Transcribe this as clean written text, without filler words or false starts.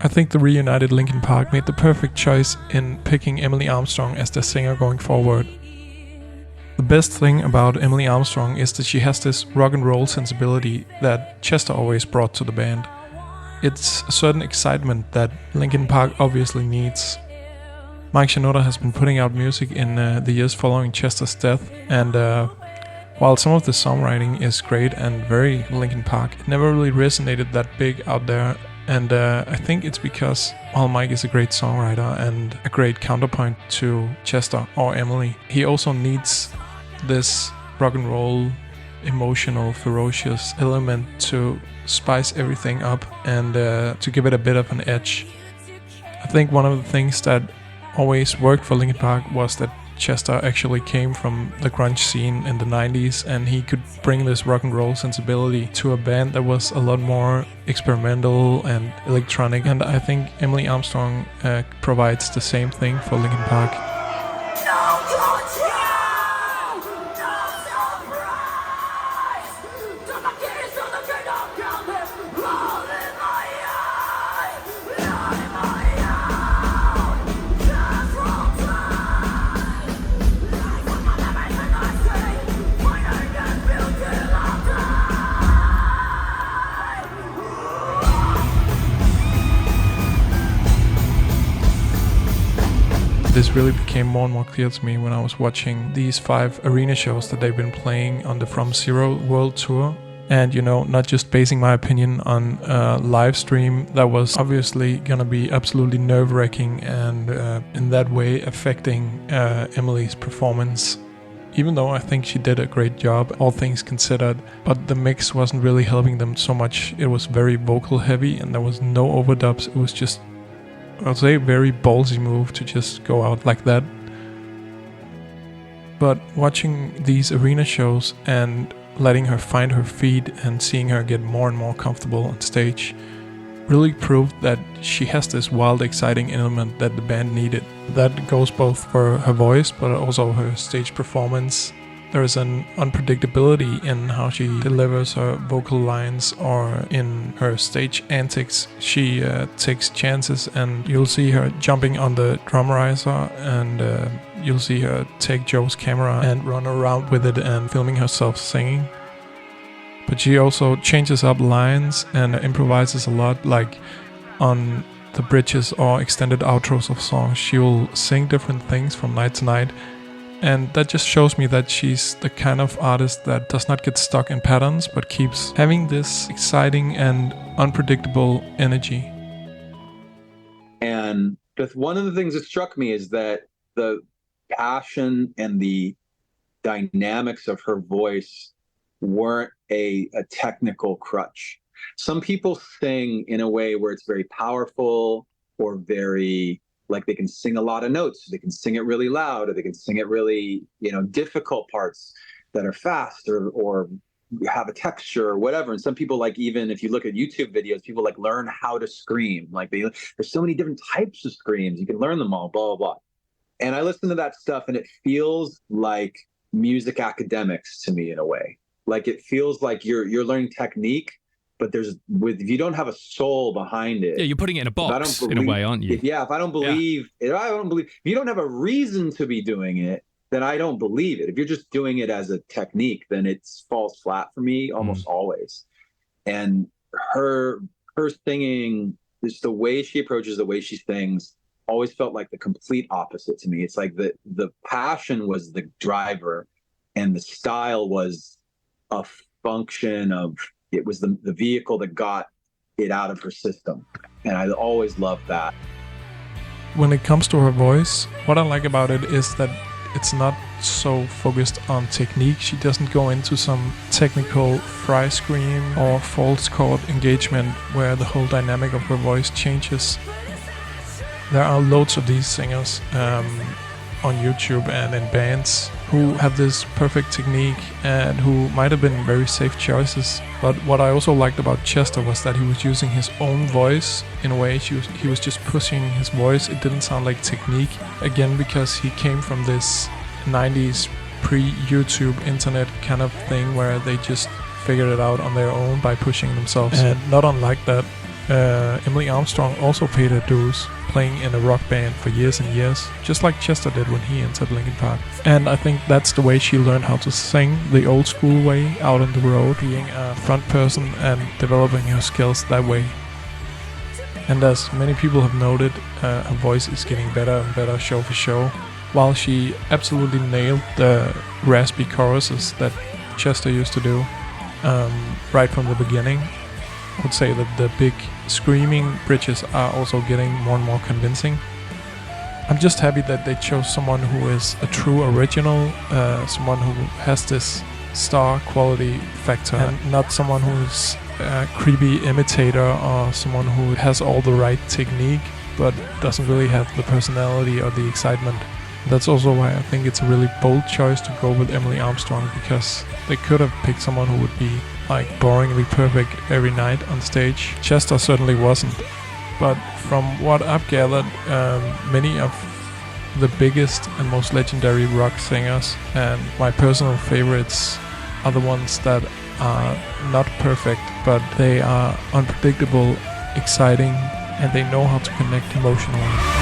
I think the reunited Linkin Park made the perfect choice in picking Emily Armstrong as their singer going forward. The best thing about Emily Armstrong is that she has this rock and roll sensibility that Chester always brought to the band. It's a certain excitement that Linkin Park obviously needs. Mike Shinoda has been putting out music in the years following Chester's death, and while some of the songwriting is great and very Linkin Park, it never really resonated that big out there. And I think it's because while Mike is a great songwriter and a great counterpoint to Chester or Emily, he also needs this rock and roll, emotional, ferocious element to spice everything up and to give it a bit of an edge. I think one of the things that always worked for Linkin Park was that Chester actually came from the grunge scene in the 90s, and he could bring this rock and roll sensibility to a band that was a lot more experimental and electronic, and I think Emily Armstrong provides the same thing for Linkin Park. This really became more and more clear to me when I was watching these 5 arena shows that they've been playing on the From Zero World Tour. And, not just basing my opinion on a live stream that was obviously gonna be absolutely nerve-wracking and in that way affecting Emily's performance. Even though I think she did a great job, all things considered, but the mix wasn't really helping them so much. It was very vocal heavy and there was no overdubs. It was just, I'd say, a very ballsy move to just go out like that. But watching these arena shows and letting her find her feet and seeing her get more and more comfortable on stage really proved that she has this wild, exciting element that the band needed. That goes both for her voice but also her stage performance. There is an unpredictability in how she delivers her vocal lines or in her stage antics. She takes chances, and you'll see her jumping on the drum riser, and you'll see her take Joe's camera and run around with it and filming herself singing. But she also changes up lines and improvises a lot, like on the bridges or extended outros of songs. She'll sing different things from night to night. And that just shows me that she's the kind of artist that does not get stuck in patterns, but keeps having this exciting and unpredictable energy. And one of the things that struck me is that the passion and the dynamics of her voice weren't a technical crutch. Some people sing in a way where it's very powerful or very... like they can sing a lot of notes, they can sing it really loud, or they can sing it really, difficult parts that are fast or have a texture or whatever. And some people, like, even if you look at YouTube videos, people like learn how to scream. Like there's so many different types of screams. You can learn them all, blah, blah, blah. And I listen to that stuff and it feels like music academics to me in a way. Like it feels like you're learning technique, but if you don't have a soul behind it, you're putting it in a box in a way, aren't you? If I don't believe, if you don't have a reason to be doing it, then I don't believe it. If you're just doing it as a technique, then it falls flat for me almost always. And her singing, just the way she approaches, the way she sings, always felt like the complete opposite to me. It's like the passion was the driver, and the style was a function of. It was the vehicle that got it out of her system. And I always loved that. When it comes to her voice, what I like about it is that it's not so focused on technique. She doesn't go into some technical fry scream or false chord engagement where the whole dynamic of her voice changes. There are loads of these singers on YouTube and in bands who have this perfect technique and who might have been very safe choices. But what I also liked about Chester was that he was using his own voice in a way. He was just pushing his voice. It didn't sound like technique. Again, because he came from this 90s pre-YouTube internet kind of thing where they just figured it out on their own by pushing themselves. And not unlike that, Emily Armstrong also paid her dues, playing in a rock band for years and years, just like Chester did when he entered Linkin Park. And I think that's the way she learned how to sing the old school way, out on the road, being a front person and developing her skills that way. And as many people have noted, her voice is getting better and better show for show, while she absolutely nailed the raspy choruses that Chester used to do right from the beginning. I would say that the big screaming bridges are also getting more and more convincing. I'm just happy that they chose someone who is a true original, someone who has this star quality factor, and not someone who's a creepy imitator or someone who has all the right technique but doesn't really have the personality or the excitement. That's also why I think it's a really bold choice to go with Emily Armstrong, because they could have picked someone who would be like boringly perfect every night on stage. Chester certainly wasn't, but from what I've gathered, many of the biggest and most legendary rock singers and my personal favorites are the ones that are not perfect, but they are unpredictable, exciting, and they know how to connect emotionally.